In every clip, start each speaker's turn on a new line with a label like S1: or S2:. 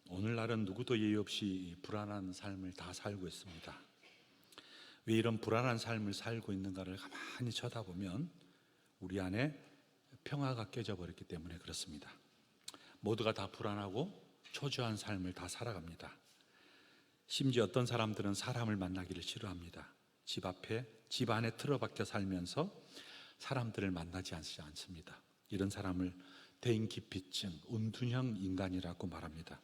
S1: 오늘날은 누구도 예의 없이 불안한 삶을 다 살고 있습니다. 왜 이런 불안한 삶을 살고 있는가를 가만히 쳐다보면 우리 안에 평화가 깨져버렸기 때문에 그렇습니다. 모두가 다 불안하고 초조한 삶을 다 살아갑니다. 심지어 어떤 사람들은 사람을 만나기를 싫어합니다. 집 안에 틀어박혀 살면서 사람들을 만나지 않습니다. 이런 사람을 대인기피증, 운둔형 인간이라고 말합니다.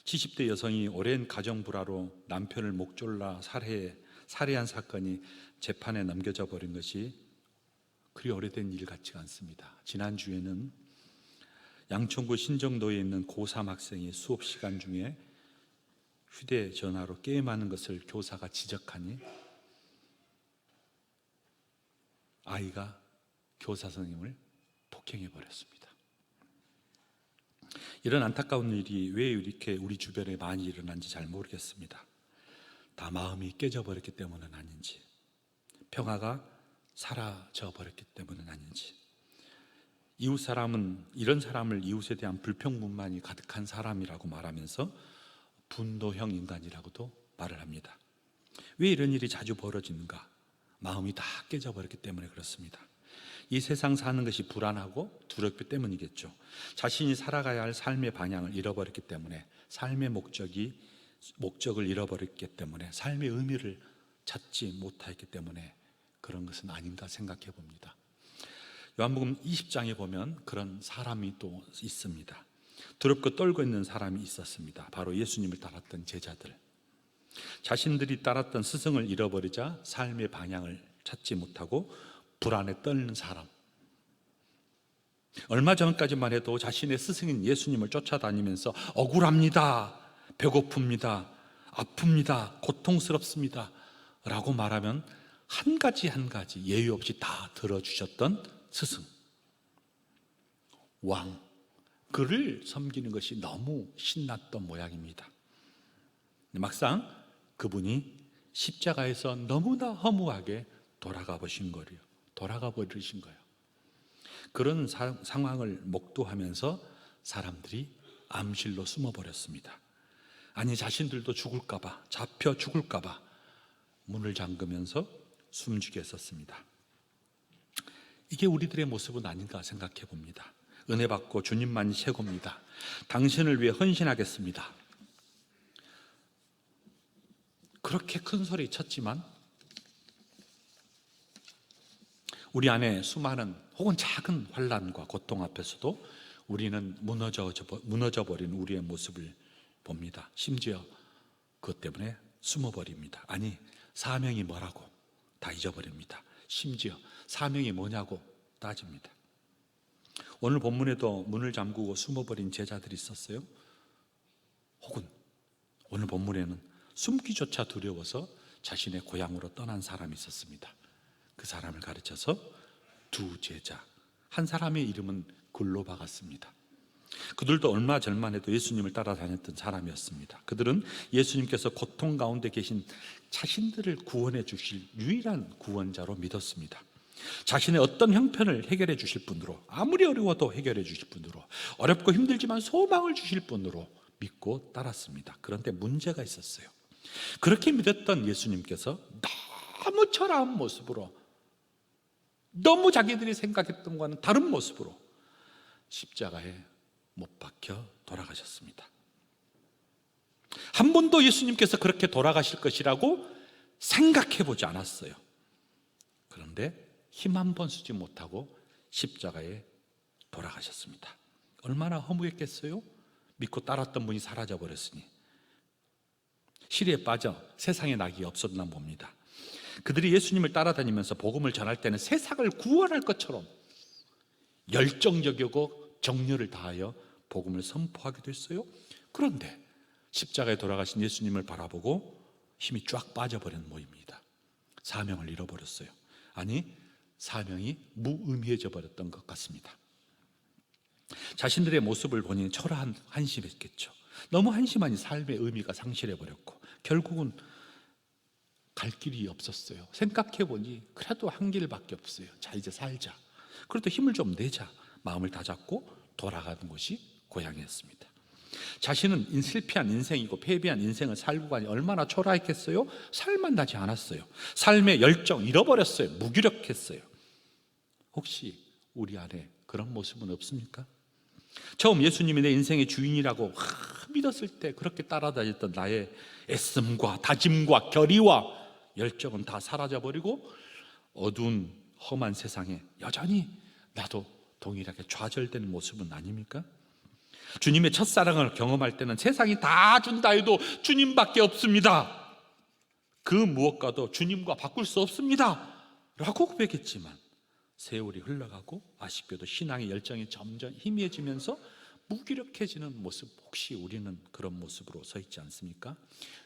S1: 70대 여성이 오랜 가정불화로 남편을 목졸라 살해한 사건이 재판에 넘겨져 버린 것이 그리 오래된 일 같지가 않습니다. 지난주에는 양천구 신정도에 있는 고3 학생이 수업 시간 중에 휴대전화로 게임하는 것을 교사가 지적하니 아이가 교사 선생님을 폭행해 버렸습니다. 이런 안타까운 일이 왜 이렇게 우리 주변에 많이 일어난지 잘 모르겠습니다. 다 마음이 깨져버렸기 때문은 아닌지, 평화가 사라져버렸기 때문은 아닌지, 이웃 사람은 이런 사람을 이웃에 대한 불평분만이 가득한 사람이라고 말하면서 분노형 인간이라고도 말을 합니다. 왜 이런 일이 자주 벌어지는가? 마음이 다 깨져버렸기 때문에 그렇습니다. 이 세상 사는 것이 불안하고 두렵기 때문이겠죠. 자신이 살아가야 할 삶의 방향을 잃어버렸기 때문에, 삶의 목적을 잃어버렸기 때문에, 삶의 의미를 찾지 못했기 때문에 그런 것은 아닌가 생각해 봅니다. 요한복음 20장에 보면 그런 사람이 또 있습니다. 두렵고 떨고 있는 사람이 있었습니다. 바로 예수님을 따랐던 제자들. 자신들이 따랐던 스승을 잃어버리자 삶의 방향을 찾지 못하고 불안에 떨는 사람. 얼마 전까지만 해도 자신의 스승인 예수님을 쫓아다니면서 억울합니다, 배고픕니다, 아픕니다, 고통스럽습니다 라고 말하면 한 가지 예의 없이 다 들어주셨던 스승, 왕, 그를 섬기는 것이 너무 신났던 모양입니다. 막상 그분이 십자가에서 너무나 허무하게 돌아가 버리신 거예요. 그런 상황을 목도하면서 사람들이 암실로 숨어버렸습니다. 아니, 자신들도 잡혀 죽을까봐 문을 잠그면서 숨죽여 했었습니다. 이게 우리들의 모습은 아닌가 생각해 봅니다. 은혜 받고 주님만이 최고입니다. 당신을 위해 헌신하겠습니다. 그렇게 큰 소리 쳤지만 우리 안에 수많은 혹은 작은 환난과 고통 앞에서도 우리는 무너져버린 우리의 모습을 봅니다. 심지어 그것 때문에 숨어버립니다. 아니, 사명이 뭐라고 다 잊어버립니다. 심지어 사명이 뭐냐고 따집니다. 오늘 본문에도 문을 잠그고 숨어버린 제자들이 있었어요. 혹은 오늘 본문에는 숨기조차 두려워서 자신의 고향으로 떠난 사람이 있었습니다. 그 사람을 가르쳐서 두 제자, 한 사람의 이름은 글로바갔습니다. 그들도 얼마 전만 해도 예수님을 따라다녔던 사람이었습니다. 그들은 예수님께서 고통 가운데 계신 자신들을 구원해 주실 유일한 구원자로 믿었습니다. 자신의 어떤 형편을 해결해 주실 분으로, 아무리 어려워도 해결해 주실 분으로, 어렵고 힘들지만 소망을 주실 분으로 믿고 따랐습니다. 그런데 문제가 있었어요. 그렇게 믿었던 예수님께서 너무 초라한 모습으로, 너무 자기들이 생각했던 것과는 다른 모습으로 십자가에 못 박혀 돌아가셨습니다. 한 번도 예수님께서 그렇게 돌아가실 것이라고 생각해 보지 않았어요. 그런데 힘 한 번 쓰지 못하고 십자가에 돌아가셨습니다. 얼마나 허무했겠어요? 믿고 따랐던 분이 사라져 버렸으니. 시리에 빠져 세상에 낙이 없었나 봅니다. 그들이 예수님을 따라다니면서 복음을 전할 때는 세상을 구원할 것처럼 열정적이고 정열을 다하여 복음을 선포하기도 했어요. 그런데 십자가에 돌아가신 예수님을 바라보고 힘이 쫙 빠져버린 모입니다. 사명을 잃어버렸어요. 아니, 사명이 무의미해져 버렸던 것 같습니다. 자신들의 모습을 보니 초라한 한심했겠죠. 너무 한심하니 삶의 의미가 상실해버렸고 결국은 갈 길이 없었어요. 생각해보니 그래도 한 길밖에 없어요. 자, 이제 살자. 그래도 힘을 좀 내자. 마음을 다잡고 돌아가는 곳이 고향이었습니다. 자신은 실패한 인생이고 패배한 인생을 살고 가니 얼마나 초라했겠어요? 살만 나지 않았어요. 삶의 열정 잃어버렸어요. 무기력했어요. 혹시 우리 안에 그런 모습은 없습니까? 처음 예수님이 내 인생의 주인이라고 믿었을 때 그렇게 따라다녔던 나의 애씀과 다짐과 결의와 열정은 다 사라져버리고 어두운 험한 세상에 여전히 나도 동일하게 좌절되는 모습은 아닙니까? 주님의 첫사랑을 경험할 때는 세상이 다 준다 해도 주님밖에 없습니다. 그 무엇과도 주님과 바꿀 수 없습니다 라고 고백했지만 세월이 흘러가고 아쉽게도 신앙의 열정이 점점 희미해지면서 무기력해지는 모습, 혹시 우리는 그런 모습으로 서 있지 않습니까?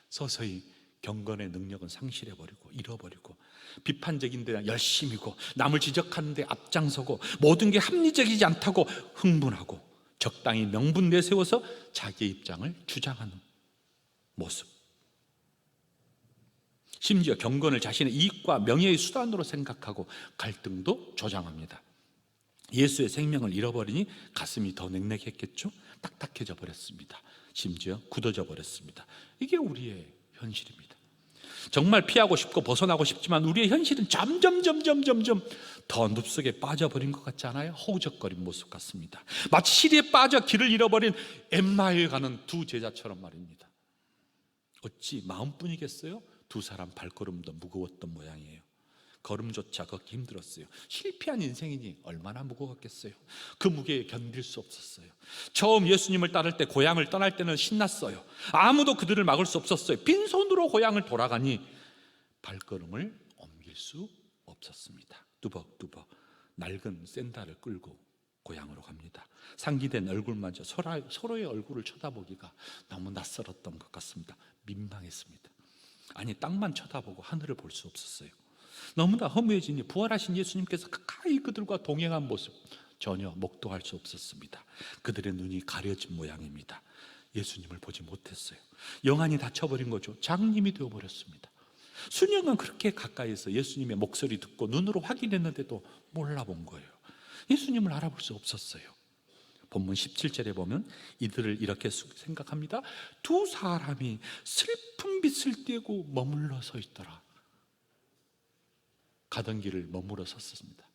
S1: 서서히 경건의 능력은 상실해버리고 잃어버리고 비판적인 데 열심이고 남을 지적하는 데 앞장서고 모든 게 합리적이지 않다고 흥분하고 적당히 명분 내세워서 자기의 입장을 주장하는 모습, 심지어 경건을 자신의 이익과 명예의 수단으로 생각하고 갈등도 조장합니다. 예수의 생명을 잃어버리니 가슴이 더 냉랭했겠죠? 딱딱해져 버렸습니다. 심지어 굳어져 버렸습니다. 이게 우리의 현실입니다. 정말 피하고 싶고 벗어나고 싶지만 우리의 현실은 점점 더 늪속에 빠져버린 것 같지 않아요? 허우적거린 모습 같습니다. 마치 시리에 빠져 길을 잃어버린 엠마오에 가는 두 제자처럼 말입니다. 어찌 마음뿐이겠어요? 두 사람 발걸음도 무거웠던 모양이에요. 걸음조차 걷기 힘들었어요. 실패한 인생이니 얼마나 무거웠겠어요. 그 무게에 견딜 수 없었어요. 처음 예수님을 따를 때 고향을 떠날 때는 신났어요. 아무도 그들을 막을 수 없었어요. 빈손으로 고향을 돌아가니 발걸음을 옮길 수 없었습니다. 뚜벅뚜벅 낡은 샌들을 끌고 고향으로 갑니다. 상기된 얼굴마저 서로의 얼굴을 쳐다보기가 너무 낯설었던 것 같습니다. 민망했습니다. 아니, 땅만 쳐다보고 하늘을 볼 수 없었어요. 너무나 허무해지니 부활하신 예수님께서 가까이 그들과 동행한 모습 전혀 목도할 수 없었습니다. 그들의 눈이 가려진 모양입니다. 예수님을 보지 못했어요. 영안이 닫혀버린 거죠. 장님이 되어버렸습니다. 수년간 그렇게 가까이서 예수님의 목소리 듣고 눈으로 확인했는데도 몰라본 거예요. 예수님을 알아볼 수 없었어요. 본문 17절에 보면 이들을 이렇게 생각합니다. 두 사람이 슬픈 빛을 띠고 머물러 서 있더라. 가던 길을 머물러 섰습니다.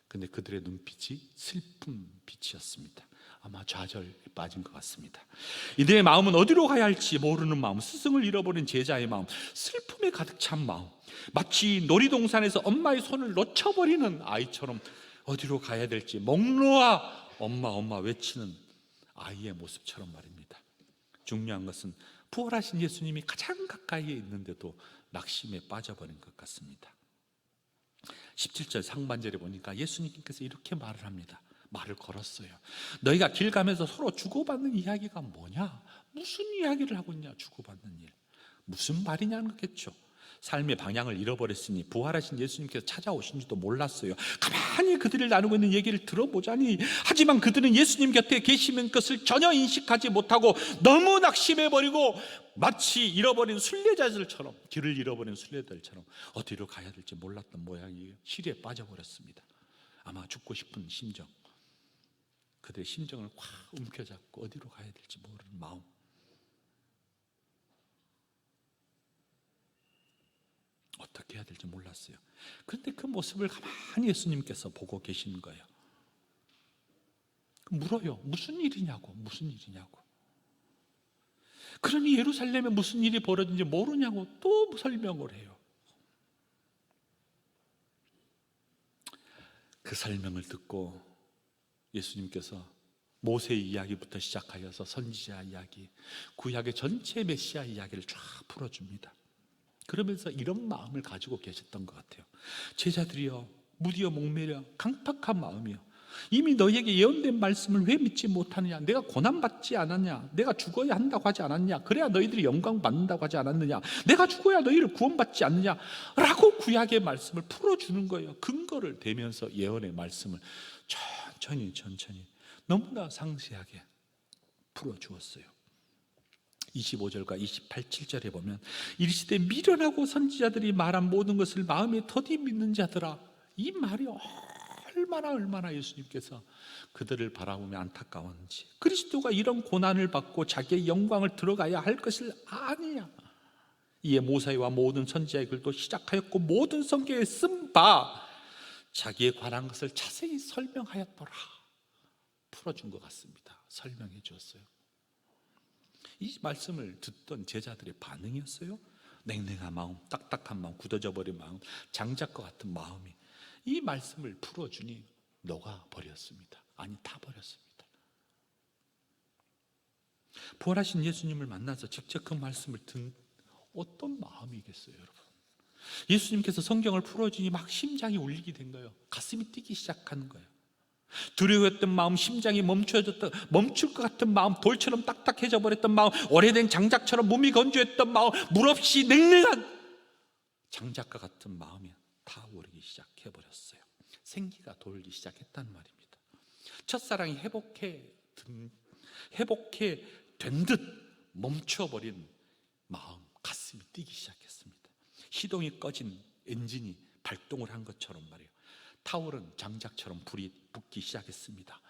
S1: 근데 그들의 눈빛이 슬픈 빛이었습니다. 아마 좌절에 빠진 것 같습니다. 이들의 마음은 어디로 가야 할지 모르는 마음, 스승을 잃어버린 제자의 마음, 슬픔에 가득 찬 마음, 마치 놀이동산에서 엄마의 손을 놓쳐버리는 아이처럼 어디로 가야 될지 목 놓아 엄마 외치는 아이의 모습처럼 말입니다. 중요한 것은 부활하신 예수님이 가장 가까이에 있는데도 낙심에 빠져버린 것 같습니다. 17절 상반절에 보니까 예수님께서 이렇게 말을 합니다. 말을 걸었어요. 너희가 길 가면서 서로 주고받는 이야기가 뭐냐? 무슨 이야기를 하고 있냐? 주고받는 일. 무슨 말이냐는 거겠죠. 삶의 방향을 잃어버렸으니 부활하신 예수님께서 찾아오신지도 몰랐어요. 가만히 그들을 나누고 있는 얘기를 들어보자니, 하지만 그들은 예수님 곁에 계시는 것을 전혀 인식하지 못하고 너무 낙심해버리고 마치 잃어버린 순례자들처럼, 길을 잃어버린 순례자들처럼 어디로 가야 될지 몰랐던 모양이에요. 시리에 빠져버렸습니다. 아마 죽고 싶은 심정, 그들의 심정을 확 움켜잡고 어디로 가야 될지 모르는 마음. 어떻게 해야 될지 몰랐어요. 그런데 그 모습을 가만히 예수님께서 보고 계시는 거예요. 물어요. 무슨 일이냐고, 무슨 일이냐고. 그러니 예루살렘에 무슨 일이 벌어진지 모르냐고 또 설명을 해요. 그 설명을 듣고 예수님께서 모세의 이야기부터 시작하여서 선지자 이야기, 구약의 전체 메시아 이야기를 쫙 풀어줍니다. 그러면서 이런 마음을 가지고 계셨던 것 같아요. 제자들이여, 무디어 목매려 강팍한 마음이요, 이미 너희에게 예언된 말씀을 왜 믿지 못하느냐? 내가 고난받지 않았냐? 내가 죽어야 한다고 하지 않았냐? 그래야 너희들이 영광 받는다고 하지 않았느냐? 내가 죽어야 너희를 구원받지 않느냐? 라고 구약의 말씀을 풀어주는 거예요. 근거를 대면서 예언의 말씀을 천천히 너무나 상세하게 풀어주었어요. 25절과 27절에 보면 이르시되 미련하고 선지자들이 말한 모든 것을 마음에 더디 믿는 자들아, 이 말이 얼마나 예수님께서 그들을 바라보며 안타까웠는지, 그리스도가 이런 고난을 받고 자기의 영광을 들어가야 할 것을 아느냐. 이에 모세와 모든 선지자의 글도 시작하였고 모든 성경에 쓴 바 자기에 관한 것을 자세히 설명하였더라. 풀어준 것 같습니다. 설명해 주었어요. 이 말씀을 듣던 제자들의 반응이었어요. 냉랭한 마음, 딱딱한 마음, 굳어져 버린 마음, 장작과 같은 마음이 이 말씀을 풀어주니 녹아버렸습니다. 아니, 다 버렸습니다. 부활하신 예수님을 만나서 직접 그 말씀을 든 어떤 마음이겠어요, 여러분? 예수님께서 성경을 풀어주니 막 심장이 울리게 된 거예요. 가슴이 뛰기 시작하는 거예요. 두려웠던 마음, 심장이 멈출 것 같은 마음, 돌처럼 딱딱해져 버렸던 마음, 오래된 장작처럼 몸이 건조했던 마음, 물 없이 냉랭한 장작과 같은 마음이 다 오르기 시작해버렸어요. 생기가 돌기 시작했단 말입니다. 첫사랑이 회복해 된 듯 멈춰버린 마음, 가슴이 뛰기 시작했습니다. 시동이 꺼진 엔진이 발동을 한 것처럼 말이에요. 타올은 장작처럼 불이 붙기 시작했습니다.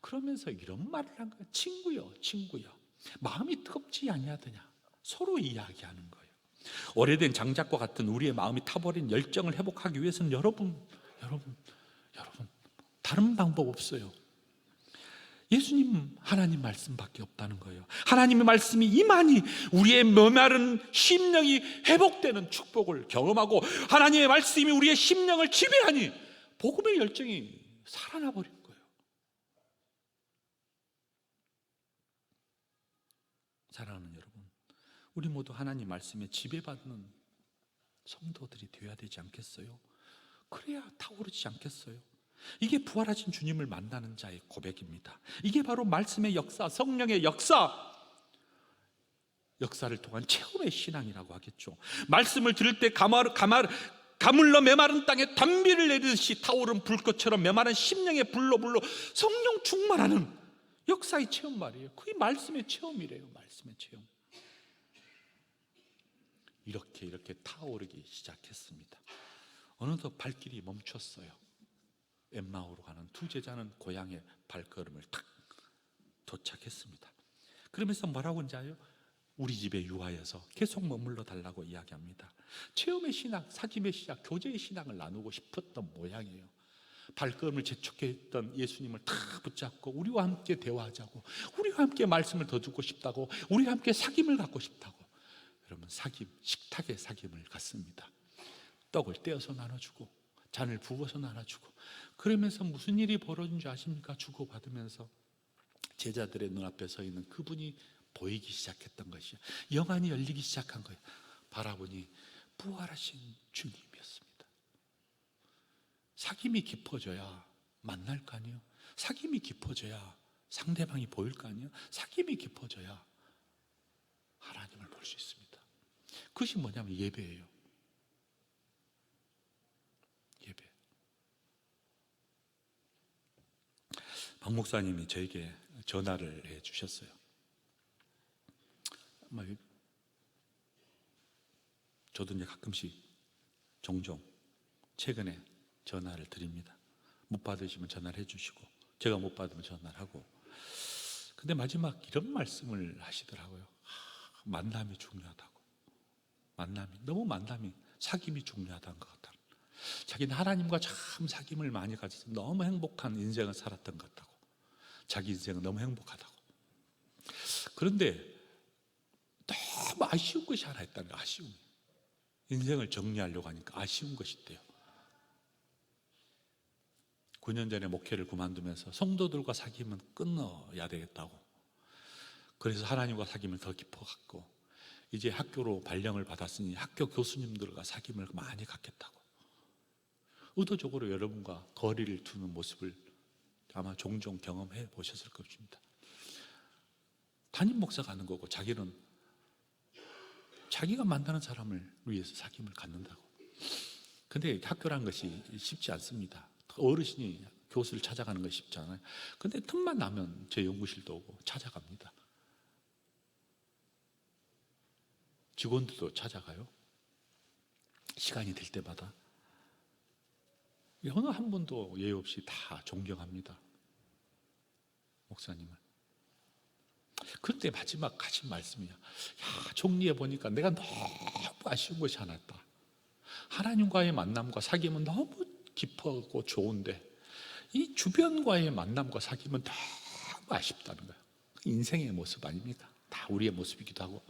S1: 그러면서 이런 말을 한 거예요. 친구여, 마음이 뜨겁지 아니하더냐. 서로 이야기하는 거예요. 오래된 장작과 같은 우리의 마음이 타버린 열정을 회복하기 위해서는 여러분, 다른 방법 없어요. 예수님, 하나님 말씀밖에 없다는 거예요. 하나님의 말씀이 임하니 우리의 메마른 심령이 회복되는 축복을 경험하고, 하나님의 말씀이 우리의 심령을 지배하니 복음의 열정이 살아나 버린 거예요. 사랑하는 여러분, 우리 모두 하나님 말씀에 지배받는 성도들이 되어야 되지 않겠어요? 그래야 타오르지 않겠어요? 이게 부활하신 주님을 만나는 자의 고백입니다. 이게 바로 말씀의 역사, 성령의 역사를 통한 체험의 신앙이라고 하겠죠. 말씀을 들을 때 가물러 메마른 땅에 단비를 내리듯이 타오른 불꽃처럼 메마른 심령의 불로 성령 충만하는 역사의 체험 말이에요. 그게 말씀의 체험이래요. 말씀의 체험. 이렇게 타오르기 시작했습니다. 어느덧 발길이 멈췄어요. 엠마오로 가는 두 제자는 고향에 발걸음을 탁 도착했습니다. 그러면서 뭐라고 하는지 아요? 우리 집에 유하여서 계속 머물러 달라고 이야기합니다. 체험의 신앙, 사귐의 시작, 교제의 신앙을 나누고 싶었던 모양이에요. 발걸음을 재촉했던 예수님을 탁 붙잡고 우리와 함께 대화하자고, 우리와 함께 말씀을 더 듣고 싶다고, 우리와 함께 사귐을 갖고 싶다고. 여러분, 식탁의 사귐을 갖습니다. 떡을 떼어서 나눠주고 잔을 부어서 나눠주고, 그러면서 무슨 일이 벌어진 줄 아십니까? 주고받으면서 제자들의 눈앞에 서 있는 그분이 보이기 시작했던 것이요, 영안이 열리기 시작한 거예요. 바라보니 부활하신 주님이었습니다. 사귐이 깊어져야 만날 거 아니에요. 사귐이 깊어져야 상대방이 보일 거 아니에요. 사귐이 깊어져야 하나님을 볼 수 있습니다. 그것이 뭐냐면 예배예요. 예배. 박 목사님이 저에게 전화를 해 주셨어요. 저도 이제 가끔씩 종종 최근에 전화를 드립니다. 못 받으시면 전화를 해주시고, 제가 못 받으면 전화를 하고. 근데 마지막 이런 말씀을 하시더라고요. 만남이 중요하다고. 만남이 사귐이 중요하다는 것 같다. 자기는 하나님과 참 사귐을 많이 가져서 너무 행복한 인생을 살았던 것 같다고. 자기 인생은 너무 행복하다고. 그런데 너무 아쉬운 것이 하나 있다는 거예요. 아쉬움. 인생을 정리하려고 하니까 아쉬운 것이 있대요. 9년 전에 목회를 그만두면서 성도들과 사귐은 끊어야 되겠다고. 그래서 하나님과 사귐을 더 깊어갔고, 이제 학교로 발령을 받았으니 학교 교수님들과 사귐을 많이 갖겠다고. 의도적으로 여러분과 거리를 두는 모습을 아마 종종 경험해 보셨을 것입니다. 담임 목사가 하는 거고, 자기는 자기가 만나는 사람을 위해서 사귐을 갖는다고. 근데 학교라는 것이 쉽지 않습니다. 어르신이 교수를 찾아가는 것이 쉽지 않아요. 근데 틈만 나면 제 연구실도 오고 찾아갑니다. 직원들도 찾아가요. 시간이 될 때마다. 어느 한 분도 예의 없이 다 존경합니다, 목사님을. 그때 마지막 하신 말씀이야. 정리해 보니까 내가 너무 아쉬운 것이 하나 있다. 하나님과의 만남과 사귐은 너무 깊고 좋은데 이 주변과의 만남과 사귐은 너무 아쉽다는 거예요. 인생의 모습 아닙니까? 다 우리의 모습이기도 하고.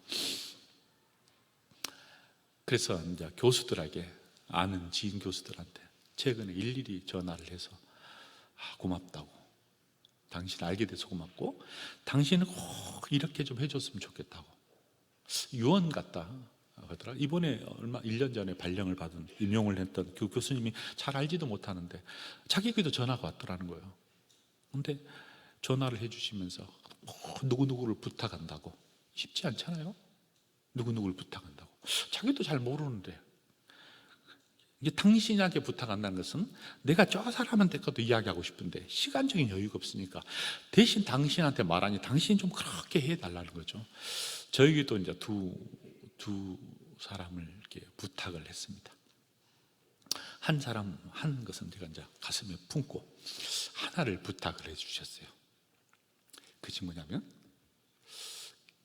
S1: 그래서 이제 교수들에게, 아는 지인 교수들한테 최근에 일일이 전화를 해서 고맙다고, 당신 알게 돼서 고맙고 당신은 꼭 이렇게 좀 해줬으면 좋겠다고. 유언 같다 하더라. 이번에 얼마 1년 전에 발령을 받은, 임용을 했던 그 교수님이 잘 알지도 못하는데 자기에게도 전화가 왔더라는 거예요. 근데 전화를 해주시면서 누구누구를 부탁한다고. 쉽지 않잖아요. 누구누구를 부탁한다고. 자기도 잘 모르는데. 이게 당신한테 부탁한다는 것은 내가 저 사람한테 것도 이야기하고 싶은데 시간적인 여유가 없으니까 대신 당신한테 말하니 당신이 좀 그렇게 해달라는 거죠. 저에게도 이제 두 사람을 이렇게 부탁을 했습니다. 한 사람 한 것은 제가 이제 가슴에 품고 하나를 부탁을 해주셨어요. 그것이 뭐냐면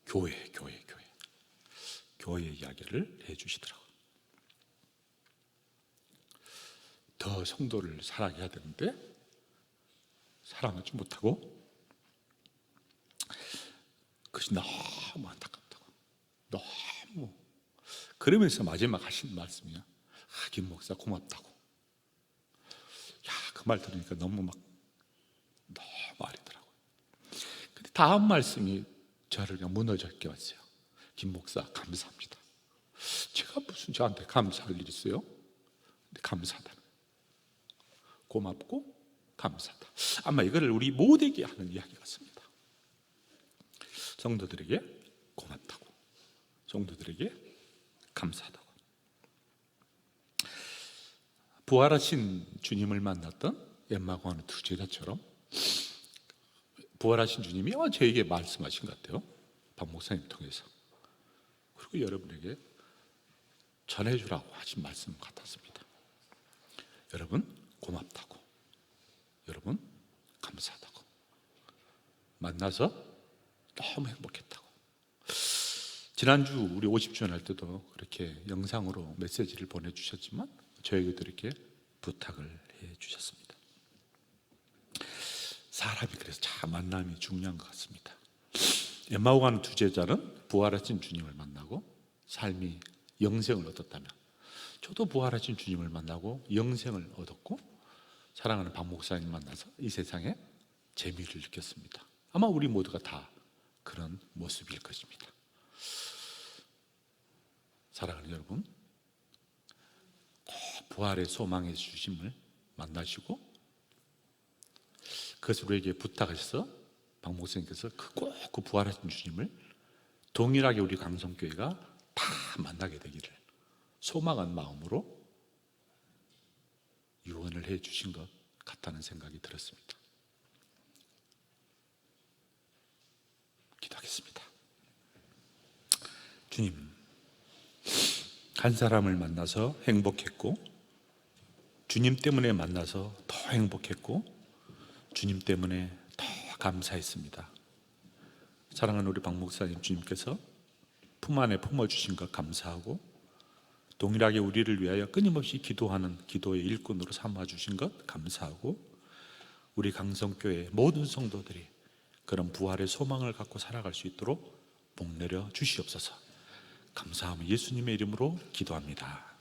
S1: 교회 이야기를 해주시더라고요. 더 성도를 사랑해야 되는데 사랑하지 못하고, 그것이 너무 안타깝다고. 너무. 그러면서 마지막 하신 말씀이야. 김 목사 고맙다고. 그 말 들으니까 너무 아리더라고요. 근데 다음 말씀이 저를 그냥 무너져 깨웠어요. 김 목사 감사합니다. 제가 무슨 저한테 감사할 일 있어요? 근데 감사하다. 고맙고 감사하다. 아마 이거를 우리 모두에게 하는 이야기 같습니다. 성도들에게 고맙다고, 성도들에게 감사하다고. 부활하신 주님을 만났던 엠마오가 하는 두 제자처럼 부활하신 주님이 저에게 말씀하신 것 같아요. 박 목사님 통해서. 그리고 여러분에게 전해주라고 하신 말씀 같았습니다. 여러분 고맙다고, 여러분 감사하다고, 만나서 너무 행복했다고. 지난주 우리 50주년 할 때도 그렇게 영상으로 메시지를 보내주셨지만 저에게도 이렇게 부탁을 해주셨습니다. 사람이 그래서 참 만남이 중요한 것 같습니다. 엠마오 가는 두 제자는 부활하신 주님을 만나고 삶이 영생을 얻었다면, 저도 부활하신 주님을 만나고 영생을 얻었고 사랑하는 박 목사님 만나서 이 세상에 재미를 느꼈습니다. 아마 우리 모두가 다 그런 모습일 것입니다. 사랑하는 여러분, 부활의 소망의 주심을 만나시고 그것을 우리에게 부탁하셔서 박 목사님께서 꼭 그 부활하신 주님을 동일하게 우리 강성교회가 다 만나게 되기를 소망한 마음으로 유언을 해 주신 것 같다는 생각이 들었습니다. 기도하겠습니다. 주님, 한 사람을 만나서 행복했고 주님 때문에 만나서 더 행복했고 주님 때문에 더 감사했습니다. 사랑하는 우리 박 목사님, 주님께서 품 안에 품어주신 것 감사하고 동일하게 우리를 위하여 끊임없이 기도하는 기도의 일꾼으로 삼아주신 것 감사하고 우리 강성교회 모든 성도들이 그런 부활의 소망을 갖고 살아갈 수 있도록 복내려 주시옵소서. 감사하며 예수님의 이름으로 기도합니다.